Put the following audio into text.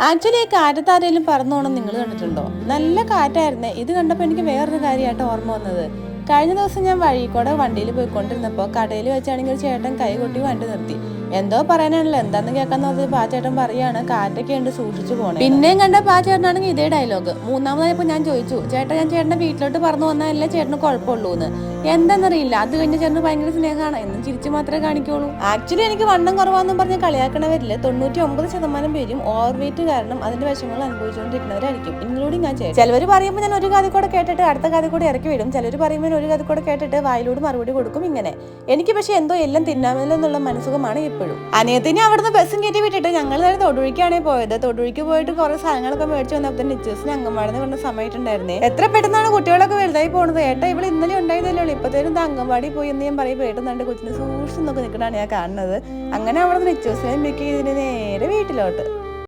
Actually ഈ കാറ്റത്താരേലും പറന്നോണം നിങ്ങൾ കണ്ടിട്ടുണ്ടോ? നല്ല കാറ്റായിരുന്നേ. ഇത് കണ്ടപ്പോൾ എനിക്ക് വേറൊരു കാര്യമായിട്ട് ഓർമ്മ വന്നത്, കഴിഞ്ഞ ദിവസം ഞാൻ വഴിക്കൂടെ വണ്ടിയിൽ പോയിക്കൊണ്ടിരുന്നപ്പോൾ കടയിൽ വെച്ചാണെങ്കിൽ ഒരു ചേട്ടൻ കൈ കൊട്ടി വണ്ടി നിർത്തി. എന്തോ പറയാനാണല്ലോ, എന്താന്ന് കേൾക്കാൻ നോക്കിയപ്പോൾ ആ ചേട്ടൻ പറയാണ് കാറ്റൊക്കെ ഉണ്ട്, സൂക്ഷിച്ചു പോകണം. പിന്നെയും കണ്ടപ്പോൾ ആ ചേട്ടനാണെങ്കിൽ ഇതേ ഡയലോഗ്. മൂന്നാമതായപ്പോൾ ഞാൻ ചോദിച്ചു, ചേട്ടാ ഞാൻ ചേട്ടൻ്റെ വീട്ടിലോട്ട് പറന്നു വന്നാലല്ലേ ചേട്ടന് കുഴപ്പമുള്ളൂ എന്ന്. എന്താണെന്നറിയില്ല, അത് കഴിഞ്ഞ ചേട്ടന് ഭയങ്കര സ്നേഹമാണ്, എന്നും ചിരിച്ചു മാത്രമേ കാണിക്കുള്ളൂ. ആക്ച്വലി എനിക്ക് വണ്ണം കുറവാന്നും പറഞ്ഞ് കളിയാക്കണവരില്ല 99% പേരും ഓവർ വെയിറ്റ് കാരണം അതിന്റെ വിഷമങ്ങൾ അനുഭവിച്ചുകൊണ്ടിരിക്കുന്നവരായിരിക്കും, ഇൻക്ലൂഡിങ് ഞാൻ ചേട്ടൻ. ചിലവർ പറയുമ്പോൾ ഞാൻ ഒരു കാതി കൂടെ കേട്ടിട്ട് അടുത്ത കാതി കൂടെ ഇറക്കി വിടും, ചിലർ പറയുമ്പോൾ ഒരു കാതി കൂടെ കേട്ടിട്ട് വായിലൂടെ മറുപടി കൊടുക്കും. ഇങ്ങനെ എനിക്ക് പക്ഷെ എന്തോ എല്ലാം തിന്നാമല്ലോ എന്നുള്ള മനസ്സുഖമാണ് ഇപ്പോഴും. അനിയത്തിനെ അവിടുന്ന് ബസ്സും കയറ്റി വിട്ടിട്ട് ഞങ്ങൾ നേരെ തൊടുപുഴയ്ക്കാണ് പോയത്. തൊടുപുഴയ്ക്ക് പോയിട്ട് കുറെ സാധനങ്ങളൊക്കെ മേടിച്ചു വന്നപ്പോൾ നിച്ചേഴ്സിന് അംഗൻവാടിന്ന് പറഞ്ഞ സമയത്തുണ്ടായിരുന്നേ. എത്ര പെട്ടെന്നാണ് കുട്ടികളൊക്കെ വലുതായി പോകുന്നത്. ഏട്ടാ ഇവിടെ ഇന്നലെ ഉണ്ടായതല്ലേ ഉള്ളൂ, ഇപ്പത്തേനും അംഗൻവാടി പോയി എന്ന് ഞാൻ പറയും. പെട്ടെന്നുണ്ട് കൊച്ചിന് സൂക്ഷിച്ച് നോക്കി നിൽക്കണതാണ് ഞാൻ കാണുന്നത്. അങ്ങനെ അവിടെ നിച്ചേഴ്സിനെ മേക്ക് ചെയ്തിന് നേരെ വീട്ടിലോട്ട്.